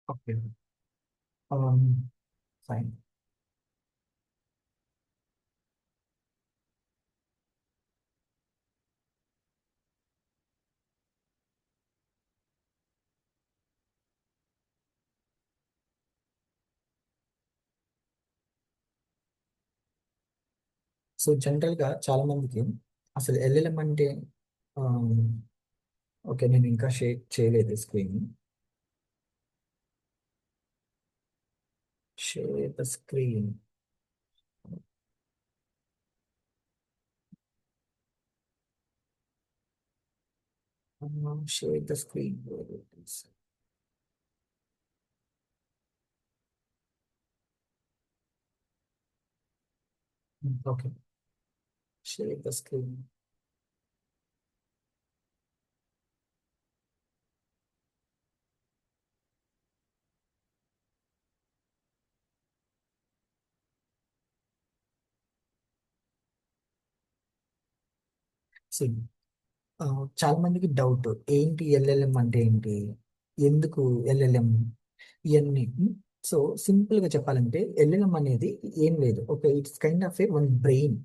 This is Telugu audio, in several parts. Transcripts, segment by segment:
ఓకే. ఫైన్. సో జనరల్గా చాలా మందికి అసలు ఎల్ఎల్ఎం అంటే ఆమ్, ఓకే, నేను ఇంకా షేర్ చేయలేదు screen. Share the screen. Share the screen. Okay. Share the screen. ఆ, చాలా మందికి డౌట్, ఏంటి ఎల్ఎల్ఎం అంటే ఏంటి, ఎందుకు ఎల్ఎల్ఎం, ఇవన్నీ. సో సింపుల్ గా చెప్పాలంటే ఎల్ఎల్ఎం అనేది ఏం లేదు, ఒక it's kind of A one brain.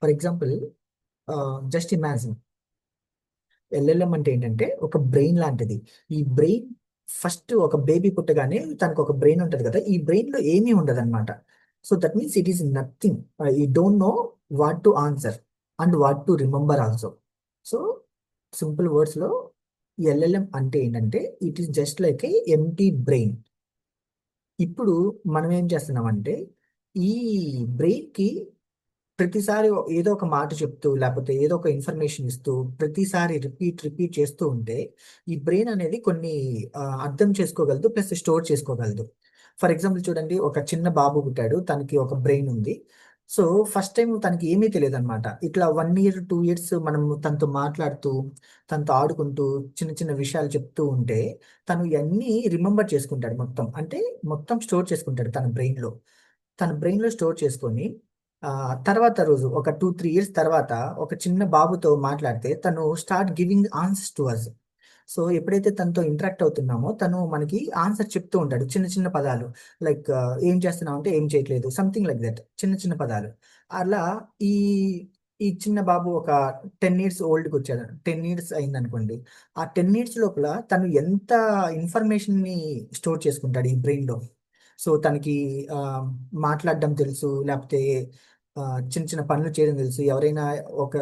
For example, just imagine, LLM అంటే ఏంటంటే ఒక బ్రెయిన్ లాంటిది. ఈ బ్రెయిన్ ఫస్ట్ ఒక బేబీ పుట్టగానే తనకు ఒక బ్రెయిన్ ఉంటుంది కదా, ఈ బ్రెయిన్ లో ఏమీ ఉండదు అనమాట. So that means it is nothing. I don't know what to answer and what to remember also. So simple words లో ఎల్ఎల్ఎం అంటే ఏంటంటే it is just like a empty brain. ఇప్పుడు మనం ఏం చేస్తున్నామంటే ఈ బ్రెయిన్ కి ప్రతిసారి ఏదో ఒక మాట చెప్తూ లేకపోతే ఏదో ఒక ఇన్ఫర్మేషన్ ఇస్తూ ప్రతిసారి రిపీట్ రిపీట్ చేస్తూ ఉంటే ఈ బ్రెయిన్ అనేది కొన్ని అర్థం చేసుకోగలదు, ప్లస్ స్టోర్ చేసుకోగలదు. ఫర్ ఎగ్జాంపుల్ చూడండి, ఒక చిన్న బాబు పుట్టాడు, తనకి ఒక బ్రెయిన్ ఉంది. సో ఫస్ట్ టైం తనకి ఏమీ తెలియదు అనమాట. ఇట్లా 1 ఇయర్ 2 ఇయర్స్ మనం తనతో మాట్లాడుతూ తనతో ఆడుకుంటూ చిన్న చిన్న విషయాలు చెప్తూ ఉంటే తను ఇవన్నీ రిమెంబర్ చేసుకుంటాడు మొత్తం. అంటే మొత్తం స్టోర్ చేసుకుంటాడు తన బ్రెయిన్లో. తన బ్రెయిన్లో స్టోర్ చేసుకొని ఆ, తర్వాత రోజు ఒక 2 3 ఇయర్స్ తర్వాత ఒక చిన్న బాబుతో మాట్లాడితే తను start giving answers to us. So ఎప్పుడైతే తనతో ఇంటరాక్ట్ అవుతున్నామో తను మనకి ఆన్సర్ చెప్తూ ఉంటాడు, చిన్న చిన్న పదాలు. లైక్ ఏం చేస్తున్నావు అంటే ఏం చేయట్లేదు, సంథింగ్ లైక్ దట్, చిన్న చిన్న పదాలు. అలా ఈ ఈ చిన్న బాబు ఒక 10 ఇయర్స్ ఓల్డ్కి వచ్చాడు, 10 ఇయర్స్ అయింది అనుకోండి. ఆ 10 ఇయర్స్ లోపల తను ఎంత ఇన్ఫర్మేషన్ ని స్టోర్ చేసుకుంటాడు ఈ బ్రెయిన్ లో. సో తనకి ఆ, మాట్లాడడం తెలుసు, లేకపోతే ఆ, చిన్న చిన్న పనులు చేయడం తెలుసు. ఒక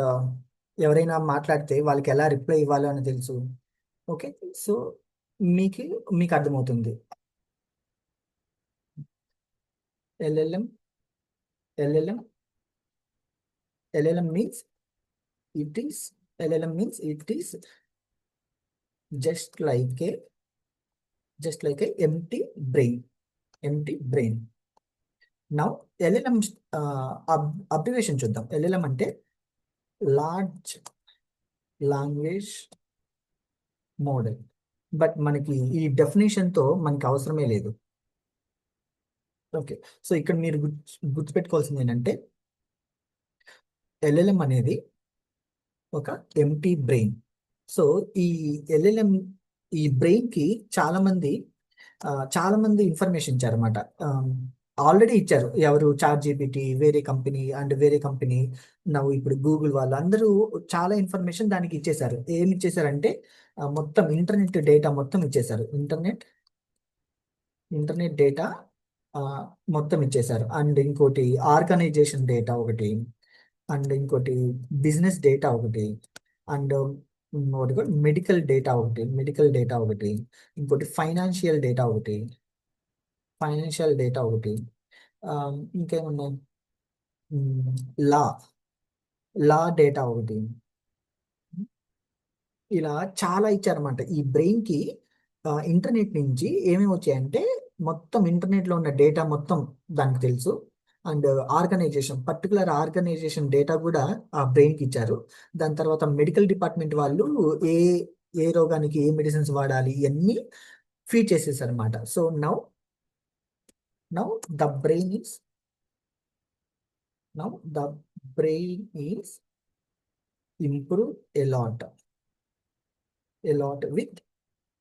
ఎవరైనా మాట్లాడితే వాళ్ళకి ఎలా రిప్లై ఇవ్వాలో అని తెలుసు. ఓకే. సో మీకు మీకు అర్థమవుతుంది. LLM LLM LLM means it is LLM means it is just like A just like a empty brain. Empty brain. Now LLM abbreviation చూద్దాం. ఎల్ఎల్ఎం అంటే లార్జ్ లాంగ్వేజ్ మోడల్. బట్ మనకి ఈ డెఫినేషన్ తో మనకి అవసరమే లేదు. ఓకే. సో ఇక్కడ మీరు గుర్తుపెట్టుకోవాల్సింది ఏంటంటే ఎల్ఎల్ఎం అనేది ఒక ఎంటీ బ్రెయిన్. సో ఈ ఎల్ఎల్ఎం, ఈ బ్రెయిన్ కి చాలా మంది చాలా మంది ఇన్ఫర్మేషన్ ఇచ్చారన్నమాట. ఆల్రెడీ ఇచ్చారు. ఎవరు? చాట్ జీపీటీ, వేరే కంపెనీ అండ్ వేరే కంపెనీ, నవ్వు ఇప్పుడు గూగుల్ వాళ్ళు అందరూ చాలా ఇన్ఫర్మేషన్ దానికి ఇచ్చేశారు. ఏమి ఇచ్చేసారంటే మొత్తం ఇంటర్నెట్ డేటా మొత్తం ఇచ్చేశారు. ఇంటర్నెట్ డేటా ఆ, మొత్తం ఇచ్చేశారు. అండ్ ఇంకోటి ఆర్గనైజేషన్ డేటా ఒకటి, అండ్ ఇంకోటి బిజినెస్ డేటా ఒకటి, అండ్ ఒకటి కూడా మెడికల్ డేటా ఒకటి, ఇంకోటి ఫైనాన్షియల్ డేటా ఒకటి, ఆ, ఇంకేమున్నాయి, లా లా డేటా ఒకటి. ఇలా చాలా ఇచ్చారన్నమాట. ఈ బ్రెయిన్ కి ఇంటర్నెట్ నుంచి ఏమేమి వచ్చాయంటే మొత్తం ఇంటర్నెట్ లో ఉన్న డేటా మొత్తం దానికి తెలుసు. అండ్ పర్టికులర్ ఆర్గనైజేషన్ డేటా కూడా ఆ బ్రెయిన్ కి ఇచ్చారు. దాని తర్వాత మెడికల్ డిపార్ట్మెంట్ వాళ్ళు ఏ ఏ రోగానికి ఏ మెడిసిన్స్ వాడాలి ఇవన్నీ ఫీడ్ చేసేసారు అనమాట. So now the brain is now the brain is improve a lot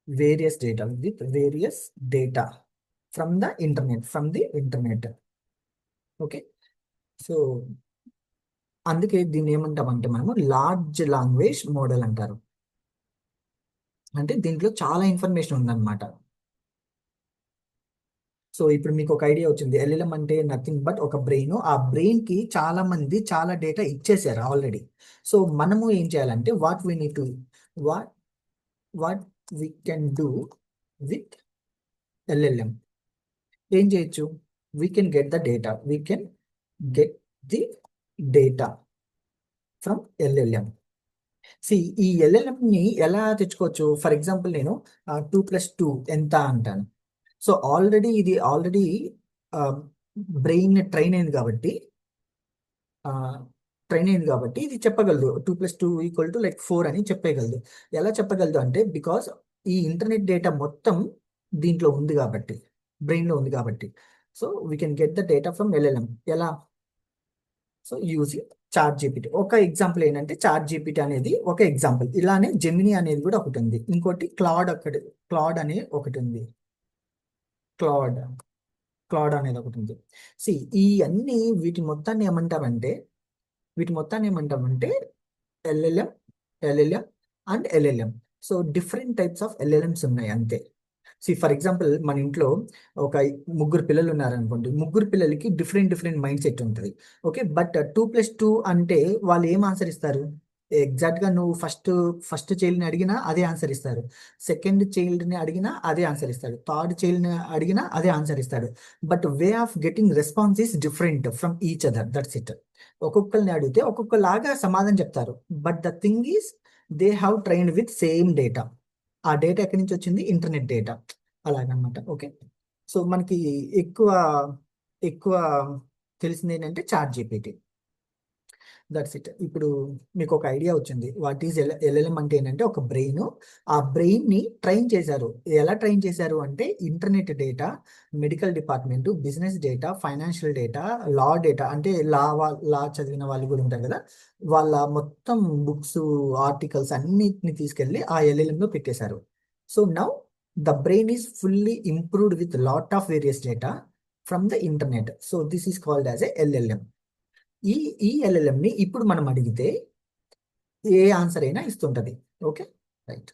various data, with various data from the internet. Okay. So అందుకే దీన్ని ఏమంటామంటే మనము లార్జ్ లాంగ్వేజ్ మోడల్ అంటారు. అంటే దీంట్లో చాలా ఇన్ఫర్మేషన్ ఉందన్నమాట. సో ఇప్పుడు మీకు ఒక ఐడియా వచ్చింది, ఎల్ఎల్ఎం అంటే నథింగ్ బట్ ఒక బ్రెయిన్. ఆ బ్రెయిన్ కి చాలా మంది చాలా డేటా ఇచ్చేసారు ఆల్రెడీ. సో మనము ఏం చేయాలంటే what we need to what what we can do with LLM, ఏం చేయొచ్చు? We can get the data, we can get the data from LLM. See ఈ ఎల్ఎల్ఎం ని ఎలా తెచ్చుకోవచ్చు? ఫర్ ఎగ్జాంపుల్ నేను 2+2 ఎంత అంటాను. సో ఆల్రెడీ బ్రెయిన్ ట్రైన్ అయింది కాబట్టి ఇది చెప్పగలదు 2+2 = 4 అని చెప్పగలదు. ఎలా చెప్పగలదు అంటే బికాస్ ఈ ఇంటర్నెట్ డేటా మొత్తం దీంట్లో ఉంది కాబట్టి, బ్రెయిన్లో ఉంది కాబట్టి. So we can get the data from LLM. ఎలా? So using chat GPT. ఒక ఎగ్జాంపుల్ ఏంటంటే చాట్ జీపీటీ అనేది ఒక ఎగ్జాంపుల్. ఇలానే జెమినీ అనేది కూడా ఒకటి ఉంది. ఇంకోటి క్లాడ్ అనే ఒకటి ఉంది. క్లాడ్ క్లాడ్ అనేది ఒకటి ఉంది. సి ఈ అన్ని వీటి మొత్తాన్ని ఏమంటామంటే LLM, LLM and LLM. So different types of LLMs ఉన్నాయి అంతే. ఫర్ ఎగ్జాంపుల్ మన ఇంట్లో ఒక ముగ్గురు పిల్లలు ఉన్నారనుకోండి, ముగ్గురు పిల్లలకి డిఫరెంట్ డిఫరెంట్ మైండ్ సెట్ ఉంటుంది. ఓకే, బట్ 2+2 అంటే వాళ్ళు ఏం ఆన్సర్ ఇస్తారు? ఎగ్జాక్ట్ గా నువ్వు ఫస్ట్ చైల్డ్ని అడిగినా అదే ఆన్సర్ ఇస్తారు, సెకండ్ చైల్డ్ని అడిగినా అదే ఆన్సర్ ఇస్తాడు, థర్డ్ చైల్డ్ని అడిగినా అదే ఆన్సర్ ఇస్తాడు. But way of getting response is different from each other, that's it. ఒక్కొక్కరిని అడిగితే ఒక్కొక్కలాగా సమాధానం చెప్తారు. But the thing is they have trained with same data. ఆ డేటా ఎక్కడి నుంచి వచ్చింది? Internet data. అలాగనమాట. ఓకే. సో మనకి ఎక్కువ ఎక్కువ తెలిసింది ఏంటంటే చాట్ జీపీటీ. That's it. ఇప్పుడు మీకు ఒక ఐడియా వచ్చింది వాట్ ఈజ్ ఎల్ఎల్ఎం అంటే ఏంటంటే ఒక బ్రెయిన్. ఆ బ్రెయిన్ ని ట్రైన్ చేశారు. ఎలా ట్రైన్ చేశారు అంటే internet data, medical department, business data, financial data, law data, అంటే లా చదివిన వాళ్ళు కూడా ఉంటారు కదా, వాళ్ళ మొత్తం బుక్స్, ఆర్టికల్స్ అన్నిటిని తీసుకెళ్ళి ఆ ఎల్ఎల్ఎం లో పెట్టేశారు. So now the brain is fully improved with lot of various data from the internet. So this is called as a LLM. ఈ ఈ ఎల్ఎల్ఎం ని ఇప్పుడు మనం అడిగితే ఏ ఆన్సర్ అయినా ఇస్తుంటది. Okay, right.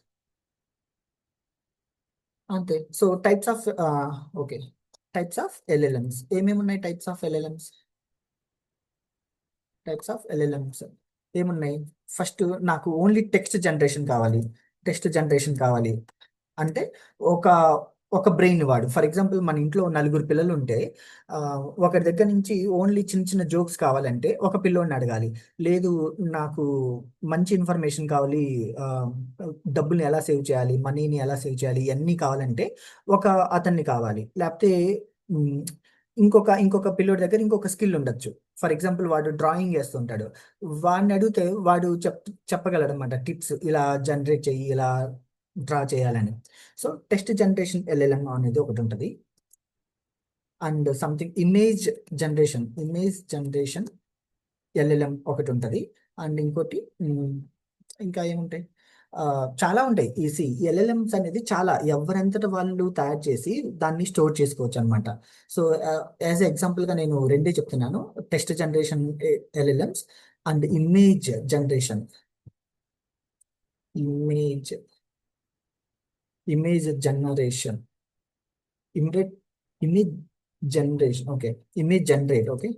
అంతే. So okay, types of LLMs ఏమేమి ఉన్నాయి? టైప్స్ ఆఫ్ ఎల్ఎల్ఎంస్ ఏమున్నాయి? ఫస్ట్ నాకు ఓన్లీ టెక్స్ట్ జనరేషన్ కావాలి అంటే ఒక ఒక బ్రెయిన్ వాడు. ఫర్ ఎగ్జాంపుల్ మన ఇంట్లో నలుగురు పిల్లలు ఉంటే ఆ, ఒకరి దగ్గర నుంచి ఓన్లీ చిన్న చిన్న జోక్స్ కావాలంటే ఒక పిల్లోడిని అడగాలి. లేదు, నాకు మంచి ఇన్ఫర్మేషన్ కావాలి, ఆ, డబ్బుల్ని ఎలా సేవ్ చేయాలి, మనీని ఎలా సేవ్ చేయాలి, ఇవన్నీ కావాలంటే ఒక అతన్ని కావాలి. లేకపోతే ఉమ్, ఇంకొక పిల్లోడి దగ్గర ఇంకొక స్కిల్ ఉండొచ్చు. ఫర్ ఎగ్జాంపుల్ వాడు డ్రాయింగ్ వేస్తుంటాడు, వాడిని అడిగితే వాడు చెప్పగలడు అనమాట టిప్స్, ఇలా జనరేట్ చెయ్యి, ఇలా డ్రా చేయాలని. సో టెక్స్ట్ జనరేషన్ ఎల్ఎల్ఎం అనేది ఒకటి ఉంటుంది. And something image generation LLM ఒకటి ఉంటుంది. అండ్ ఇంకోటి ఇంకా ఏముంటాయి? ఆ, చాలా ఉంటాయి. ఈసీ ఎల్ఎల్ఎంస్ అనేది చాలా ఎవరంతట వాళ్ళు తయారు చేసి దాన్ని స్టోర్ చేసుకోవచ్చు అనమాట. సో యాజ్ ఎగ్జాంపుల్గా నేను రెండే చెప్తున్నాను, text generation LLMs and image image generation image image generation okay, image generate. Okay,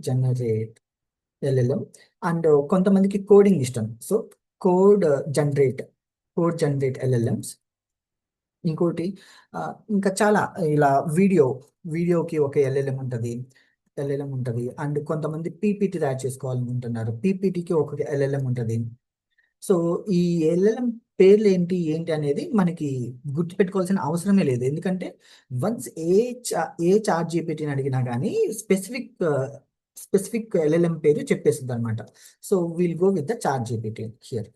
generate LLM. And కొంతమందికి కోడింగ్ ఇష్టం, so code generate code generate LLMs. ఇంకోటి ఆ, ఇంకా చాలా ఇలా వీడియోకి ఒక ఎల్ఎల్ఎం ఉంటుంది. అండ్ కొంతమంది పీపీటీ తయారు చేసుకోవాలనుకుంటున్నారు, పీపీటీకి ఒక ఎల్ఎల్ఎం ఉంటుంది. సో ఈ ఎల్ఎల్ఎం పేర్లు ఏంటి ఏంటి అనేది మనకి గుర్తుపెట్టుకోవాల్సిన అవసరమే లేదు, ఎందుకంటే వన్స్ ఏ చాట్ జీపీటీని అడిగినా కానీ స్పెసిఫిక్ ఎల్ఎల్ఎం పేరు చెప్పేస్తుంది అనమాట. So will go with the ChatGPT here.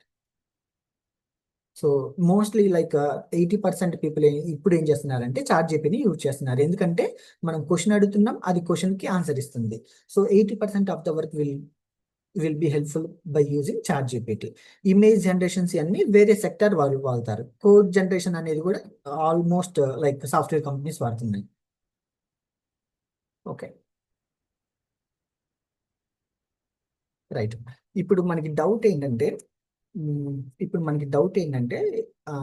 So mostly like 80% people ఇప్పుడు ఏం చేస్తున్నారంటే చాట్ జీపీని యూజ్ చేస్తున్నారు, ఎందుకంటే మనం క్వశ్చన్ అడుగుతున్నాం, అది క్వశ్చన్కి ఆన్సర్ ఇస్తుంది. So 80% of the work will will be helpful by using chat GPT. Image generations అన్ని వేరే సెక్టర్ వాళ్ళు వాడతారు. కోడ్ జనరేషన్ అనేది కూడా ఆల్మోస్ట్ లైక్ సాఫ్ట్వేర్ కంపెనీస్ వాడుతున్నాయి. Okay, right. ఇప్పుడు మనకి డౌట్ ఏంటంటే మ్, ఇప్పుడు మనకి డౌట్ ఏంటంటే ఆ,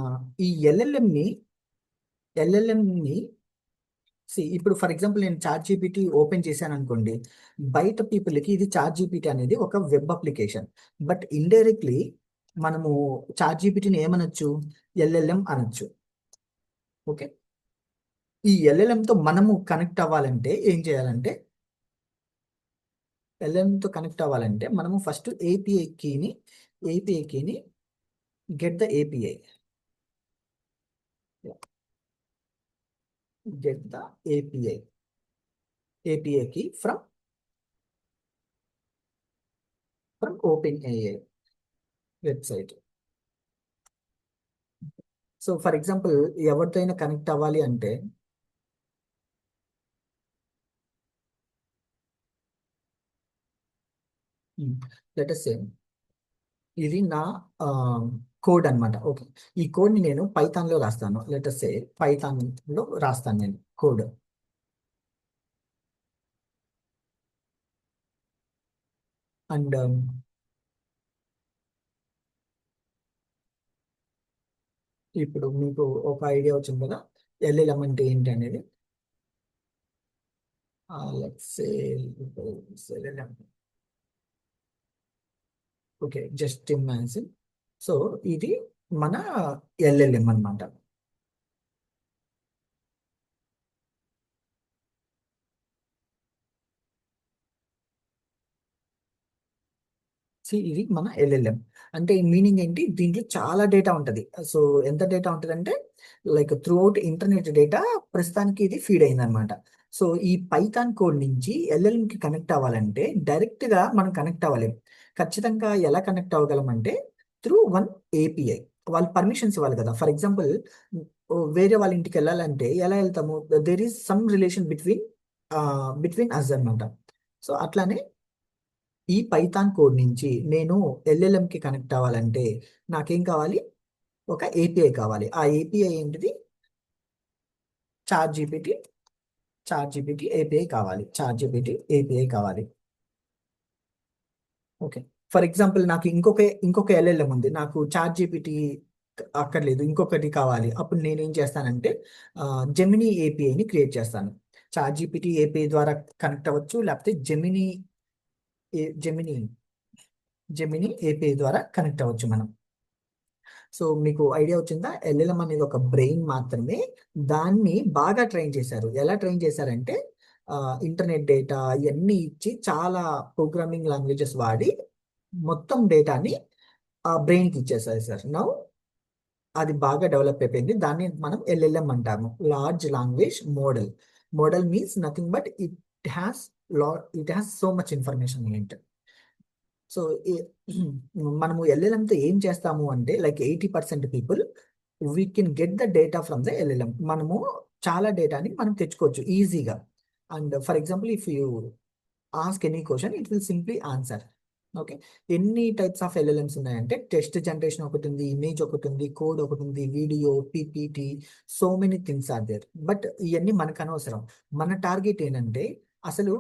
ఈ ఎల్ఎల్ఎంని ఇప్పుడు ఫర్ ఎగ్జాంపుల్ నేను చాట్ జీపీటీ ఓపెన్ చేశాను అనుకోండి, బయట పీపుల్కి ఇది చాట్ జీపీటీ అనేది ఒక వెబ్ అప్లికేషన్. బట్ ఇండైరెక్ట్లీ మనము చాట్ జీపీటీని ఏమనొచ్చు, ఎల్ఎల్ఎం అనొచ్చు. ఓకే, ఈ ఎల్ఎల్ఎంతో మనము కనెక్ట్ అవ్వాలంటే ఏం చేయాలంటే, ఎల్ఎల్ఎంతో కనెక్ట్ అవ్వాలంటే మనము ఫస్ట్ ఏపీఐ కీని get the API get the API key from OpenAI website. So for example ఎవరితో అయినా కనెక్ట్ అవ్వాలి అంటే లెట్ అస్ సే ఇది నా కోడ్ అన్నమాట. ఓకే, ఈ కోడ్ని నేను పైథాన్లో రాస్తాను. లెట్ అస్ సే పైథాన్లో రాస్తాను నేను కోడ్. అండ్ ఇప్పుడు మీకు ఒక ఐడియా వచ్చింది కదా ఎల్ఎల్ఎం అంటే ఏంటి అనేది. Let's say LLM. Okay, just imagine. So ఇది మన ఎల్ఎల్ఎం అన్నమాట. ఇది మన ఎల్ఎల్ఎం అంటే మీనింగ్ ఏంటి, దీంట్లో చాలా డేటా ఉంటుంది. సో ఎంత డేటా ఉంటుంది అంటే like through out internet data ప్రస్తుతానికి ఇది ఫీడ్ అయింది అనమాట. సో ఈ పైథాన్ కోడ్ నుంచి ఎల్ఎల్ఎంకి కనెక్ట్ అవ్వాలంటే డైరెక్ట్గా మనం కనెక్ట్ అవ్వలేం. ఖచ్చితంగా ఎలా కనెక్ట్ అవ్వగలం అంటే త్రూ వన్ ఏపీఐ. వాళ్ళు పర్మిషన్స్ ఇవ్వాలి కదా. ఫర్ ఎగ్జాంపుల్ వేరే వాళ్ళ ఇంటికి వెళ్ళాలంటే ఎలా వెళ్తాము, there is some relation between us అనమాట. సో అట్లానే ఈ పైథాన్ కోడ్ నుంచి నేను ఎల్ఎల్ఎంకి కనెక్ట్ అవ్వాలంటే నాకేం కావాలి, ఒక ఏపీఐ కావాలి. ఆ ఏపీఐ ఏంటిది, చాట్ జీపీటీ ఏపీఐ కావాలి. ఓకే, ఫర్ ఎగ్జాంపుల్ నాకు ఇంకొక ఎల్ఎల్ఎం ఉంది, నాకు చాట్ జీపీటీ అక్కర్లేదు, ఇంకొకటి కావాలి. అప్పుడు నేనేం చేస్తానంటే జెమినీ ఏపీఐని క్రియేట్ చేస్తాను. చాట్ జీపీటీ ఏపీఐ ద్వారా కనెక్ట్ అవ్వచ్చు, లేకపోతే జెమినీ జెమినీ ఏపీఐ ద్వారా కనెక్ట్ అవ్వచ్చు మనం. సో మీకు ఐడియా వచ్చిందా, ఎల్ఎల్ఎం అనేది ఒక బ్రెయిన్ మాత్రమే. దాన్ని బాగా ట్రైన్ చేశారు. ఎలా ట్రైన్ చేశారంటే ఇంటర్నెట్ డేటా ఇవన్నీ ఇచ్చి చాలా ప్రోగ్రామింగ్ లాంగ్వేజెస్ వాడి మొత్తం డేటాని ఆ బ్రెయిన్కి ఇచ్చేసారు సార్. నౌ అది బాగా డెవలప్ అయిపోయింది. దాన్ని మనం ఎల్ఎల్ఎం అంటాము, large language model. Model means nothing but has it has so much information in it. So మనము ఎల్ఎల్ఎంతో ఏం చేస్తాము అంటే like 80% people we can get the data from the LLM. మనము చాలా డేటాని మనం తెచ్చుకోవచ్చు ఈజీగా. And for example if you ask any question it will simply answer. Okay, ఎన్ని టైప్స్ ఆఫ్ ఎల్ఎల్ఎంస్ ఉన్నాయంటే టెక్స్ట్ జనరేషన్ ఒకటి ఉంది, ఇమేజ్ ఒకటి ఉంది, కోడ్ ఒకటి ఉంది, video, PPT, so many things are there. But ఇవన్నీ మనకు అనవసరం. మన టార్గెట్ ఏంటంటే అసలు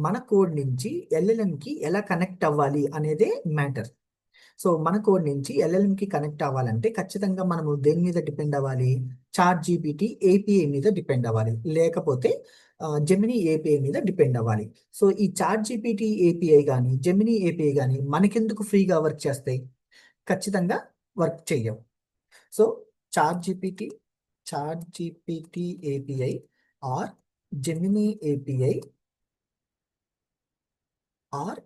మన కోడ్ నుంచి ఎల్ఎల్ఎంకి ఎలా కనెక్ట్ అవ్వాలి అనేదే మ్యాటర్. సో మన కోడ్ నుంచి ఎల్ఎల్ఎంకి కనెక్ట్ అవ్వాలంటే ఖచ్చితంగా మనము దేని మీద డిపెండ్ అవ్వాలి, చాట్ జీపీటీ ఏపీఐ మీద డిపెండ్ అవ్వాలి, లేకపోతే జెమినీ ఏపీఐ మీద డిపెండ్ అవ్వాలి. సో ఈ చాట్ జీపీటీ ఏపీఐ కానీ జెమినీ ఏపీఐ కానీ మనకెందుకు ఫ్రీగా వర్క్ చేస్తాయి, ఖచ్చితంగా వర్క్ చేయవు. So ChatGPT API or Gemini API are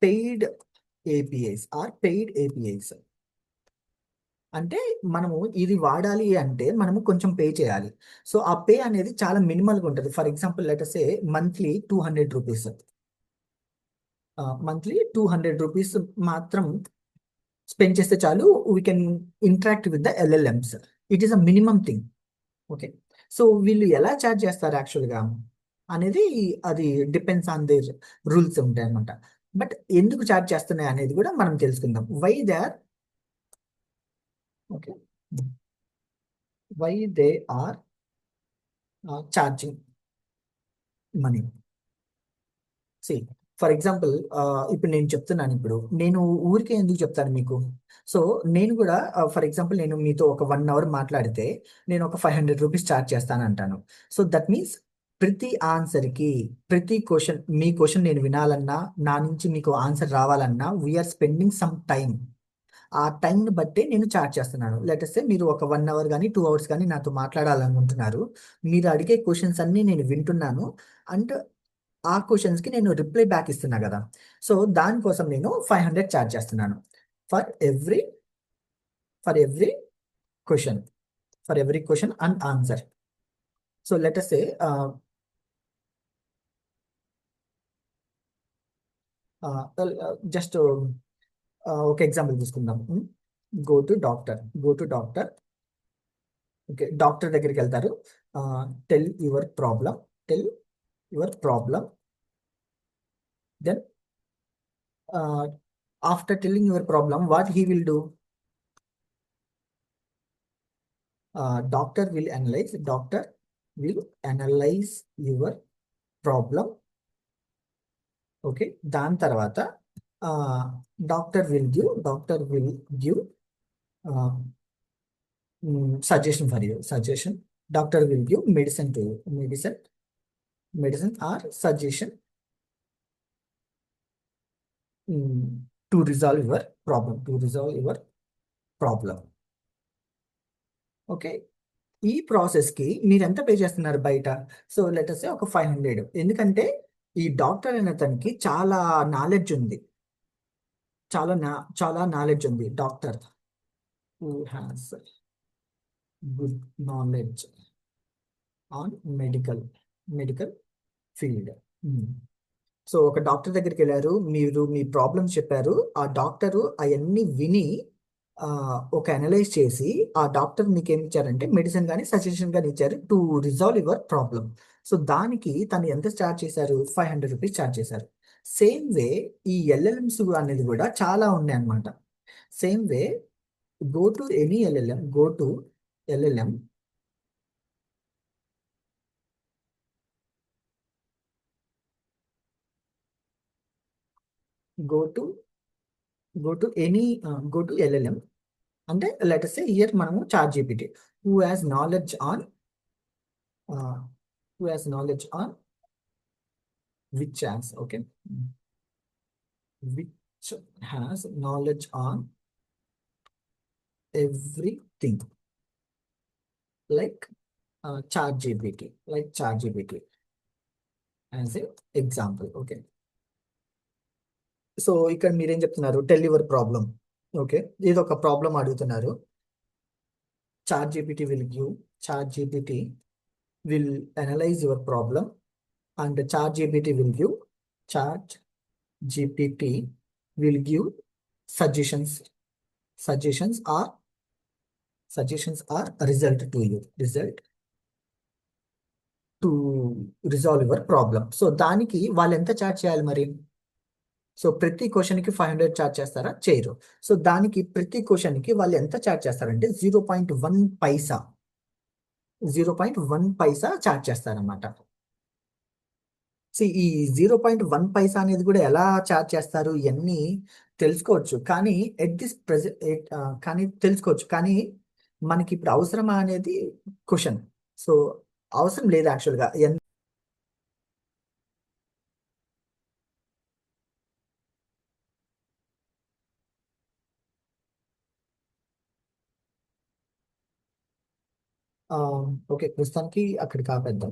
paid APIs. అంటే మనము ఇది వాడాలి అంటే మనము కొంచెం పే చేయాలి. సో ఆ పే అనేది చాలా మినిమల్గా ఉంటుంది. For example let say monthly 200 rupees. మాత్రం స్పెండ్ చేస్తే చాలు, we can interact with the LLMs. It is a minimum thing. Okay, so వీళ్ళు ఎలా ఛార్జ్ చేస్తారు యాక్చువల్గా అనేది అది డిపెండ్స్ ఆన్ దేర్ రూల్స్ ఉంటాయి అనమాట. బట్ ఎందుకు ఛార్జ్ చేస్తున్నాయి అనేది కూడా మనం తెలుసుకుందాం. Why they are okay, why they are charging money. See for example, ఇప్పుడు నేను చెప్తున్నాను, ఇప్పుడు నేను ఊరికే ఎందుకు చెప్తాను మీకు. సో నేను కూడా ఫర్ ఎగ్జాంపుల్ నేను మీతో ఒక 1 అవర్ మాట్లాడితే నేను ఒక 500 రూపీస్ ఛార్జ్ చేస్తాను అంటాను. సో దట్ మీన్స్ ప్రతి ఆన్సర్కి, ప్రతి క్వశ్చన్, మీ క్వశ్చన్ నేను వినాలన్నా, నా నుంచి మీకు ఆన్సర్ రావాలన్నా వీఆర్ స్పెండింగ్ సమ్ టైం. ఆ టైంని బట్టే నేను చార్జ్ చేస్తున్నాను. లెటస్తే మీరు ఒక 1 అవర్ కానీ 2 అవర్స్ కానీ నాతో మాట్లాడాలనుకుంటున్నారు. మీరు అడిగే క్వశ్చన్స్ అన్నీ నేను వింటున్నాను. అండ్ ఆ క్వశ్చన్స్కి నేను రిప్లై బ్యాక్ ఇస్తున్నా కదా. సో దానికోసం నేను 500 ఛార్జ్ చేస్తున్నాను for every for every question, for every question and answer. So let's say just ఒక ఎగ్జాంపుల్ తీసుకుందాం. Go to doctor. Okay, doctor దగ్గరికి వెళ్తారు. Tell your problem, tell your problem. Then after telling your problem, what he will do? Doctor will analyse your problem. Okay, దాని తర్వాత doctor will give suggestion for you. Doctor will give medicine to you. Medicine or suggestion to resolve your problem. Okay, ఈ ప్రాసెస్కి మీరు ఎంత పే చేస్తున్నారు బయట? సో లెటర్స్ ఒక 500. ఎందుకంటే ఈ డాక్టర్ అనే అతనికి నాలెడ్జ్ ఉంది, చాలా నా చాలా నాలెడ్జ్ ఉంది. Doctor who has good knowledge on medical field. So ఒక డాక్టర్ దగ్గరికి వెళ్ళారు, మీరు మీ ప్రాబ్లమ్స్ చెప్పారు. ఆ డాక్టరు అవన్నీ విని ఒక అనలైజ్ చేసి ఆ డాక్టర్ మీకు ఏమి ఇచ్చారంటే మెడిసిన్ కానీ సజెషన్ కానీ ఇచ్చారు to resolve your problem. So దానికి తను ఎంత చార్జ్ చేశారు? 500 రూపీస్ చార్జ్ చేశారు. సేమ్ వే ఈ ఎల్ఎల్ఎంస్ అనేది కూడా చాలా ఉన్నాయి అన్నమాట. Same way go to any LLM, LLM go to LLM అంటే లెటర్స్ ఇయర్ మనము chat GPT who has knowledge on which has okay which has knowledge on everything like chat GPT as a example. Okay, so ఇక్కడ మీరేం చెప్తున్నారు? Tell your problem. ఓకే, ఇది ఒక ప్రాబ్లం అడుగుతున్నారు. Chat GPT will analyse your problem and chat gpt will give suggestions or result to resolve your problem. So దానికి వాళ్ళు ఎంత చార్జ్ చేయాలి మరి? సో ప్రతి క్వశ్చన్కి 500 చార్జ్ చేస్తారా? చేయరు. సో దానికి ప్రతి క్వశ్చన్కి వాళ్ళు ఎంత చార్జ్ చేస్తారంటే 0.1 పైసా చార్జ్ చేస్తారన్నమాట. ఈ 0.1 పైసా అనేది కూడా ఎలా చార్జ్ చేస్తారు ఇవన్నీ తెలుసుకోవచ్చు. కానీ కానీ మనకి ఇప్పుడు అవసరమా అనేది క్వశ్చన్. సో అవసరం లేదు యాక్చువల్గా. ఓకే, ప్రస్తుతానికి అక్కడికి ఆపేద్దాం.